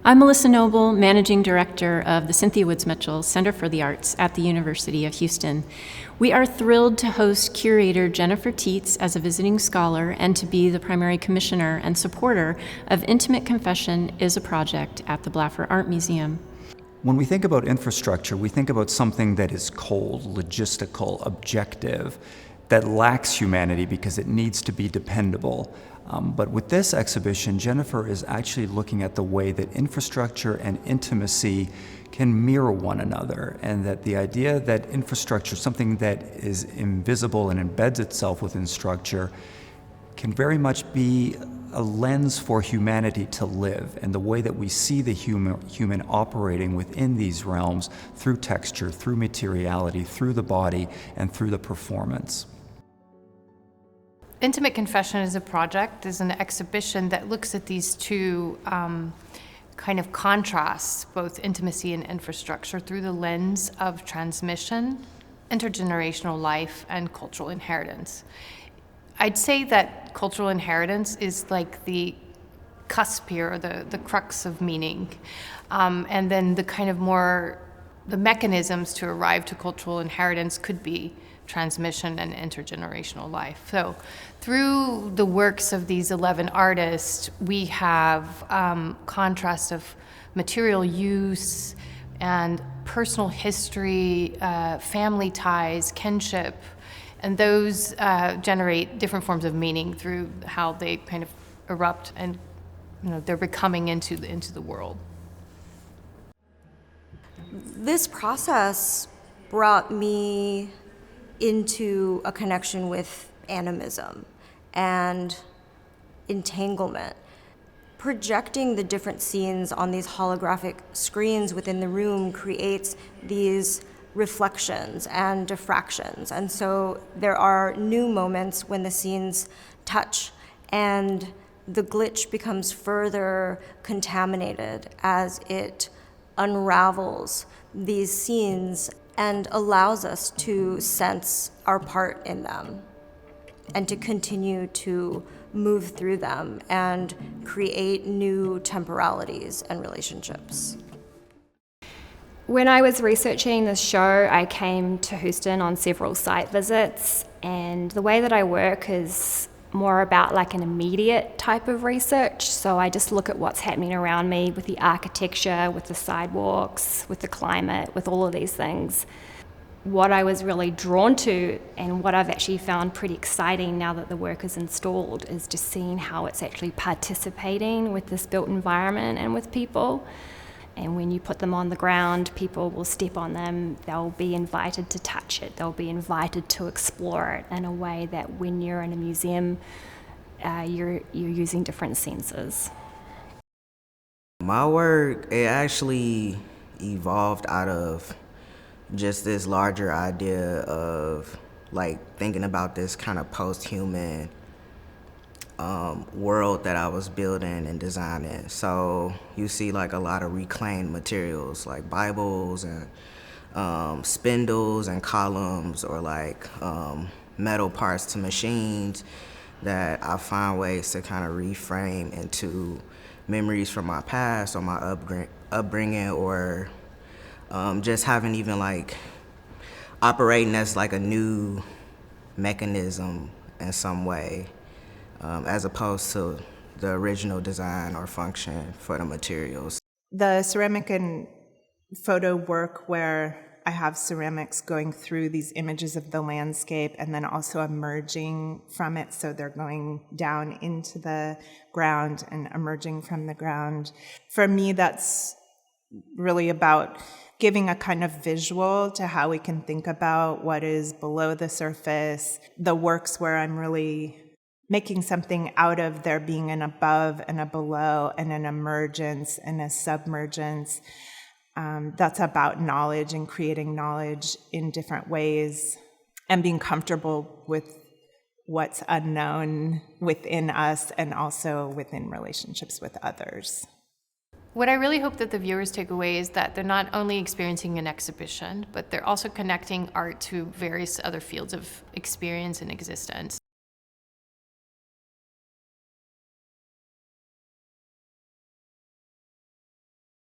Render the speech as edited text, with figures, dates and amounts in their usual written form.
I'm Melissa Noble, Managing Director of the Cynthia Woods Mitchell Center for the Arts at the University of Houston. We are thrilled to host curator Jennifer Teets as a visiting scholar and to be the primary commissioner and supporter of Intimate Confession is a Project at the Blaffer Art Museum. When we think about infrastructure, we think about something that is cold, logistical, objective, that lacks humanity because it needs to be dependable. But with this exhibition, Jennifer is actually looking at the way that infrastructure and intimacy can mirror one another, and that the idea that infrastructure, something that is invisible and embeds itself within structure, can very much be a lens for humanity to live, and the way that we see the human operating within these realms through texture, through materiality, through the body, and through the performance. Intimate Confession is a project, is an exhibition that looks at these two kind of contrasts, both intimacy and infrastructure, through the lens of transmission, intergenerational life, and cultural inheritance. I'd say that cultural inheritance is like the cusp here, or the crux of meaning. And then the kind of the mechanisms to arrive to cultural inheritance could be transmission and intergenerational life. So through the works of these 11 artists, we have contrast of material use and personal history, family ties, kinship, and those generate different forms of meaning through how they kind of erupt and they're becoming into the world. This process brought me into a connection with animism and entanglement. Projecting the different scenes on these holographic screens within the room creates these reflections and diffractions. And so there are new moments when the scenes touch and the glitch becomes further contaminated as it unravels these scenes and allows us to sense our part in them and to continue to move through them and create new temporalities and relationships. When I was researching this show, I came to Houston on several site visits, and the way that I work is more about like an immediate type of research. So I just look at what's happening around me with the architecture, with the sidewalks, with the climate, with all of these things. What I was really drawn to, and what I've actually found pretty exciting now that the work is installed, is just seeing how it's actually participating with this built environment and with people. And when you put them on the ground, people will step on them, they'll be invited to touch it, they'll be invited to explore it in a way that when you're in a museum, you're using different senses. My work, it actually evolved out of just this larger idea of like thinking about this kind of post-human world that I was building and designing. So you see like a lot of reclaimed materials like Bibles and spindles and columns, or like metal parts to machines that I find ways to kind of reframe into memories from my past or my upbringing, or just having even like operating as like a new mechanism in some way. As opposed to the original design or function for the materials. The ceramic and photo work where I have ceramics going through these images of the landscape and then also emerging from it, so they're going down into the ground and emerging from the ground. For me, that's really about giving a kind of visual to how we can think about what is below the surface. The works where I'm really making something out of there being an above and a below and an emergence and a submergence. That's about knowledge and creating knowledge in different ways and being comfortable with what's unknown within us and also within relationships with others. What I really hope that the viewers take away is that they're not only experiencing an exhibition, but they're also connecting art to various other fields of experience and existence.